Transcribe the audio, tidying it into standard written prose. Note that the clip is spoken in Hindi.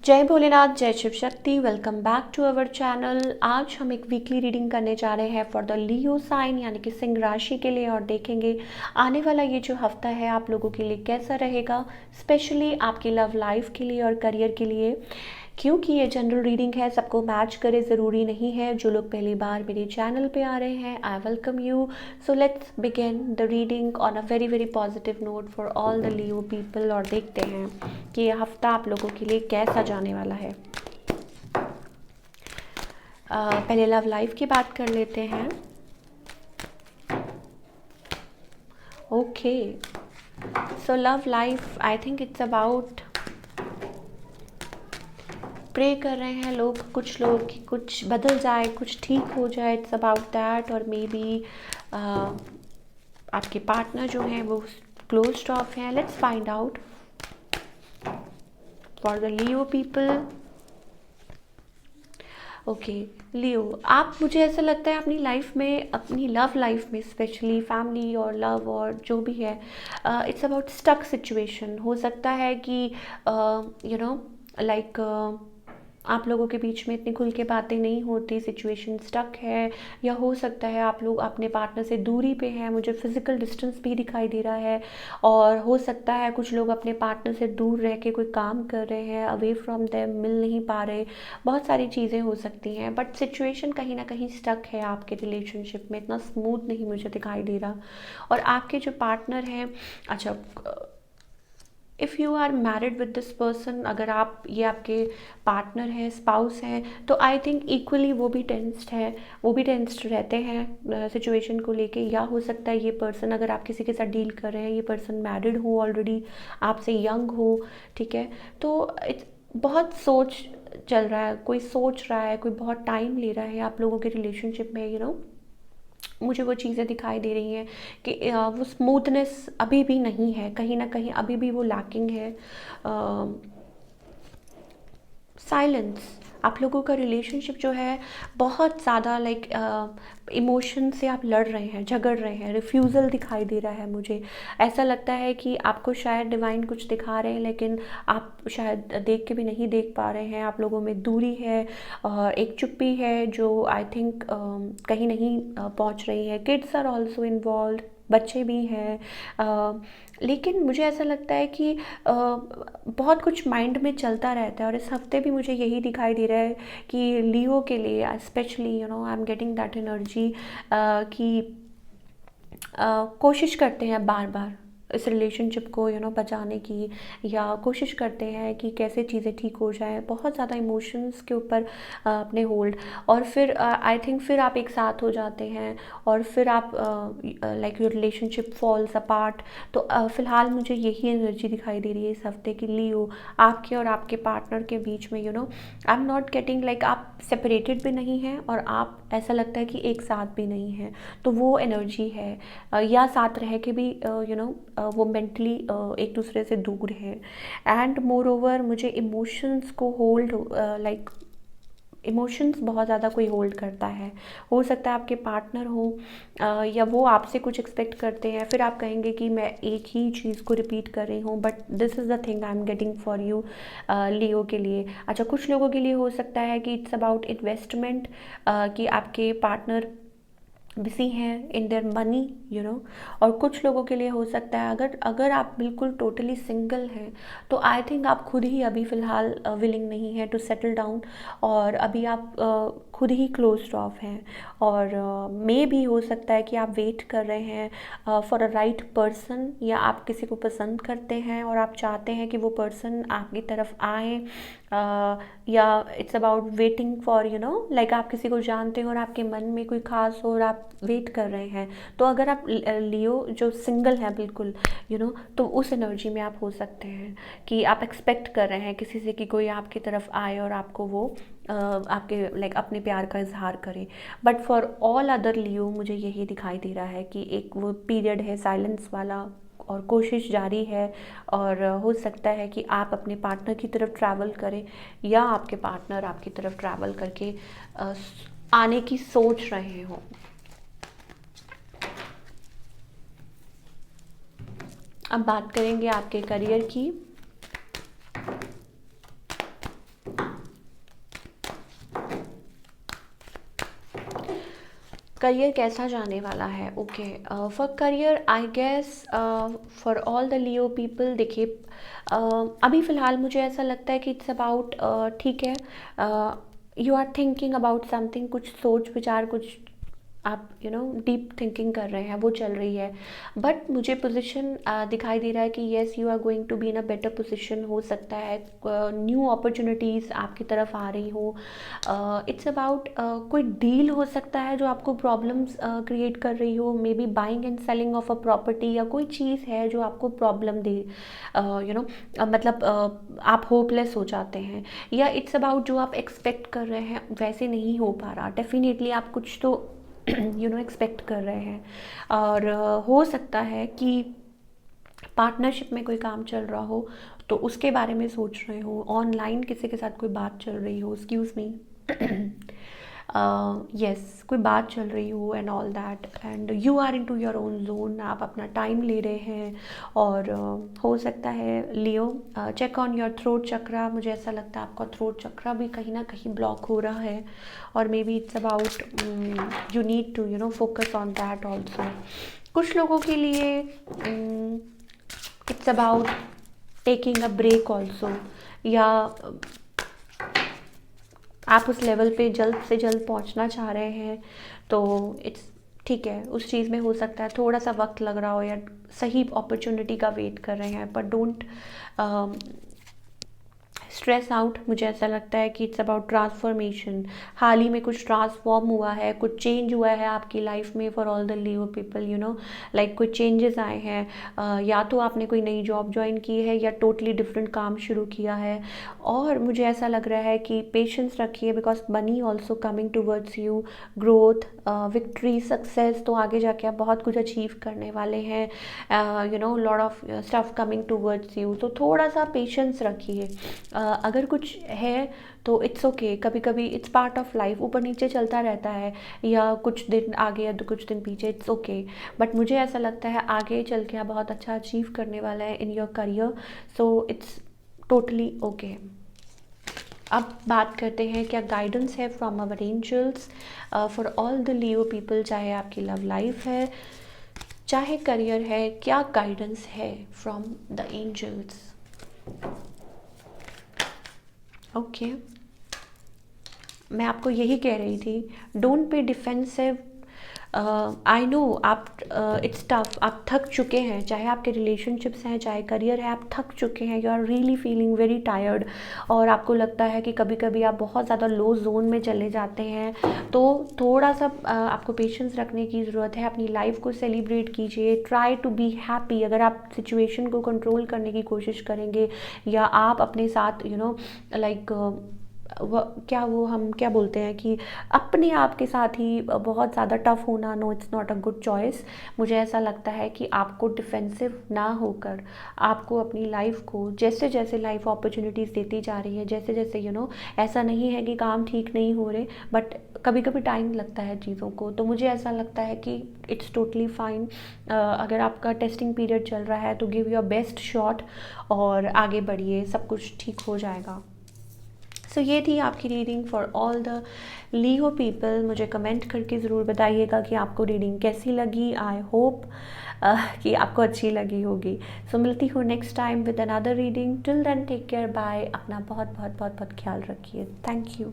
जय भोलेनाथ, जय Shiv Shakti. Welcome back to our channel. आज हम एक वीकली रीडिंग करने जा रहे हैं फॉर द लियो साइन यानी कि सिंह राशि के लिए, और देखेंगे आने वाला ये जो हफ्ता है आप लोगों के लिए कैसा रहेगा, स्पेशली आपकी लव लाइफ के लिए और करियर के लिए। क्योंकि ये जनरल रीडिंग है, सबको मैच करे ज़रूरी नहीं है। जो लोग पहली बार मेरे चैनल पे आ रहे हैं, I welcome you. So let's begin the reading on a very very positive note for all the Leo people, और देखते हैं कि ये हफ्ता आप लोगों के लिए कैसा जाने वाला है। पहले लव लाइफ की बात कर लेते हैं। Okay, so love life, I think it's about, pray कर रहे हैं लोग, कुछ लोग कि कुछ बदल जाए, कुछ ठीक हो जाए। It's about that. और मे बी आपके पार्टनर जो हैं वो क्लोज्ड ऑफ हैं। Let's find out for the Leo people. Okay Leo, आप, मुझे ऐसा लगता है अपनी लाइफ में, अपनी लव लाइफ में स्पेशली, फैमिली और लव और जो भी है, इट्स अबाउट स्टक सिचुएशन। हो सकता है कि यू नो लाइक आप लोगों के बीच में इतनी खुल के बातें नहीं होती, सिचुएशन स्टक है। या हो सकता है आप लोग अपने पार्टनर से दूरी पे हैं, मुझे फिजिकल डिस्टेंस भी दिखाई दे रहा है। और हो सकता है कुछ लोग अपने पार्टनर से दूर रह के कोई काम कर रहे हैं, अवे फ्रॉम देम, मिल नहीं पा रहे। बहुत सारी चीज़ें हो सकती हैं, बट सिचुएशन कहीं ना कहीं स्टक है आपके रिलेशनशिप में, इतना स्मूथ नहीं मुझे दिखाई दे रहा। और आपके जो पार्टनर हैं, अच्छा, if you are married with this person, अगर आप, ये आपके पार्टनर हैं, स्पाउस हैं, तो आई थिंक इक्वली वो भी टेंस्ड है, वो भी टेंस्ड रहते हैं सिचुएशन को लेके। या हो सकता है ये पर्सन, अगर आप किसी के साथ डील कर रहे हैं, ये पर्सन मैरिड हो ऑलरेडी, आपसे यंग हो, ठीक है। तो इट्स बहुत सोच चल रहा है, कोई सोच रहा है, कोई बहुत टाइम ले रहा है आप लोगों के रिलेशनशिप में, मुझे वो चीज़ें दिखाई दे रही हैं कि वो स्मूथनेस अभी भी नहीं है, कहीं ना कहीं अभी भी वो लैकिंग है। साइलेंस, आप लोगों का रिलेशनशिप जो है बहुत ज़्यादा लाइक इमोशन से आप लड़ रहे हैं, झगड़ रहे हैं, रिफ्यूज़ल दिखाई दे रहा है मुझे। ऐसा लगता है कि आपको शायद डिवाइन कुछ दिखा रहे हैं, लेकिन आप शायद देख के भी नहीं देख पा रहे हैं। आप लोगों में दूरी है और एक चुप्पी है जो आई थिंक कहीं नहीं पहुंच रही है। किड्स आर ऑल्सो इन्वॉल्व, बच्चे भी हैं। लेकिन मुझे ऐसा लगता है कि बहुत कुछ माइंड में चलता रहता है, और इस हफ्ते भी मुझे यही दिखाई दे रहा है कि लियो के लिए specially, I am getting that energy कि कोशिश करते हैं बार बार इस रिलेशनशिप को बचाने की, या कोशिश करते हैं कि कैसे चीज़ें ठीक हो जाएं। बहुत ज़्यादा इमोशंस के ऊपर अपने होल्ड, और फिर आई थिंक फिर आप एक साथ हो जाते हैं, और फिर आप like your relationship falls apart. तो फ़िलहाल मुझे यही एनर्जी दिखाई दे रही है इस हफ्ते की लियो, आपके और आपके पार्टनर के बीच में। I am not getting like आप सेपरेटेड भी नहीं हैं, और आप, ऐसा लगता है कि एक साथ भी नहीं हैं। तो वो एनर्जी है, या साथ रह के भी वो मेंटली एक दूसरे से दूर है। एंड मोर ओवर मुझे इमोशंस को होल्ड, लाइक इमोशंस बहुत ज़्यादा कोई होल्ड करता है। हो सकता है आपके पार्टनर हो, या वो आपसे कुछ एक्सपेक्ट करते हैं, फिर आप कहेंगे कि मैं एक ही चीज़ को रिपीट कर रही हूँ, but this is the thing I am getting for you Leo के लिए। अच्छा, कुछ लोगों के लिए हो सकता है कि इट्स अबाउट इन्वेस्टमेंट, कि आपके पार्टनर बिजी हैं इन देयर मनी, और कुछ लोगों के लिए हो सकता है, अगर अगर आप बिल्कुल टोटली सिंगल हैं, तो आई थिंक आप खुद ही अभी फ़िलहाल विलिंग नहीं है टू सेटल डाउन, और अभी आप खुद ही क्लोज्ड ऑफ हैं। और मे भी हो सकता है कि आप वेट कर रहे हैं फॉर अ राइट पर्सन, या आप किसी को पसंद करते हैं और आप चाहते हैं कि वो पर्सन आपकी तरफ आए, या it's about waiting for like आप किसी को जानते हो और आपके मन में कोई खास हो और आप वेट कर रहे हैं। तो अगर आप लियो जो सिंगल है बिल्कुल, तो उस एनर्जी में आप हो सकते हैं कि आप एक्सपेक्ट कर रहे हैं किसी से कि कोई आपकी तरफ आए और आपको वो आपके लाइक अपने प्यार का इजहार करे। बट फॉर ऑल अदर लियो मुझे यही दिखाई दे रहा है कि एक वो पीरियड है साइलेंस वाला, और कोशिश जारी है। और हो सकता है कि आप अपने पार्टनर की तरफ ट्रैवल करें, या आपके पार्टनर आपकी तरफ ट्रैवल करके आने की सोच रहे हों। अब बात करेंगे आपके करियर की। करियर कैसा जाने वाला है? Okay, for career I guess for all the Leo people, देखिए अभी फ़िलहाल मुझे ऐसा लगता है कि इट्स अबाउट, ठीक है, you are thinking about something, कुछ सोच विचार, कुछ आप डीप थिंकिंग कर रहे हैं, वो चल रही है। बट मुझे पोजीशन दिखाई दे रहा है कि yes you are going to be in a better position. हो सकता है न्यू अपॉर्चुनिटीज़ आपकी तरफ आ रही हो। इट्स अबाउट कोई डील हो सकता है जो आपको प्रॉब्लम्स क्रिएट कर रही हो, may be buying and selling of a property, या कोई चीज़ है जो आपको प्रॉब्लम दे, मतलब आप होपलेस हो जाते हैं, या इट्स अबाउट जो आप एक्सपेक्ट कर रहे हैं वैसे नहीं हो पा रहा। डेफिनेटली आप कुछ तो एक्सपेक्ट कर रहे हैं, और हो सकता है कि पार्टनरशिप में कोई काम चल रहा हो तो उसके बारे में सोच रहे हो, ऑनलाइन किसी के साथ कोई बात चल रही हो, एक्सक्यूज़ मी, यस कोई बात चल रही हो and all that, and you are into your own zone, आप अपना टाइम ले रहे हैं। और हो सकता है लियो, चेक ऑन योर थ्रोट चक्रा, मुझे ऐसा लगता है आपका थ्रोट चक्रा भी कहीं ना कहीं ब्लॉक हो रहा है, और maybe it's about you need to focus on that also. कुछ लोगों के लिए it's about taking a break also, या आप उस लेवल पे जल्द से जल्द पहुंचना चाह रहे हैं, तो इट्स ठीक है, उस चीज़ में हो सकता है थोड़ा सा वक्त लग रहा हो, या सही अपॉर्चुनिटी का वेट कर रहे हैं, पर डोंट स्ट्रेस आउट। मुझे ऐसा लगता है कि इट्स अबाउट ट्रांसफॉर्मेशन, हाल ही में कुछ ट्रांसफॉर्म हुआ है, कुछ चेंज हुआ है आपकी लाइफ में, for all the Leo people, like कुछ चेंजेस आए हैं, या तो आपने कोई नई जॉब ज्वाइन की है, या टोटली डिफरेंट काम शुरू किया है। और मुझे ऐसा लग रहा है कि पेशेंस रखिए, because money also coming towards you, growth, victory, success, तो आगे जाके आप बहुत कुछ अचीव करने वाले हैं, lot of stuff coming towards you, तो थोड़ा सा पेशेंस रखिए। अगर कुछ है तो इट्स ओके, कभी कभी इट्स पार्ट ऑफ लाइफ, ऊपर नीचे चलता रहता है, या कुछ दिन आगे या कुछ दिन पीछे, इट्स ओके। बट मुझे ऐसा लगता है आगे चल के आप बहुत अच्छा अचीव करने वाला है in your career, so it's totally okay. अब बात करते हैं क्या गाइडेंस है from our angels for all the Leo people, चाहे आपकी लव लाइफ है, चाहे करियर है, क्या गाइडेंस है फ्रॉम द एंजल्स। ओके, मैं आपको यही कह रही थी, don't be defensive. I know आप, इट्स टफ, आप थक चुके हैं, चाहे आपके रिलेशनशिप्स हैं, चाहे करियर है, आप थक चुके हैं, you are really feeling very tired, और आपको लगता है कि कभी कभी आप बहुत ज़्यादा लो जोन में चले जाते हैं, तो थोड़ा सा आपको पेशेंस रखने की ज़रूरत है, अपनी लाइफ को सेलिब्रेट कीजिए, ट्राई टू बी हैप्पी। अगर आप सिचुएशन को कंट्रोल करने की कोशिश करेंगे, या आप अपने साथ लाइक क्या वो हम क्या बोलते हैं कि अपने आप के साथ ही बहुत ज़्यादा टफ होना, no it's not a good choice. मुझे ऐसा लगता है कि आपको डिफेंसिव ना होकर, आपको अपनी लाइफ को, जैसे जैसे लाइफ अपॉर्चुनिटीज़ देती जा रही है, जैसे जैसे ऐसा नहीं है कि काम ठीक नहीं हो रहे, बट कभी कभी टाइम लगता है चीज़ों को, तो मुझे ऐसा लगता है कि इट्स टोटली फाइन। अगर आपका टेस्टिंग पीरियड चल रहा है तो गिव योर बेस्ट शॉट और आगे बढ़िए, सब कुछ ठीक हो जाएगा। सो ये थी आपकी reading for all the Leo people. मुझे कमेंट करके ज़रूर बताइएगा कि आपको रीडिंग कैसी लगी। आई होप कि आपको अच्छी लगी होगी। सो मिलती हूँ next time with another reading. Till then take care, bye. अपना बहुत बहुत बहुत बहुत ख्याल रखिए। Thank you.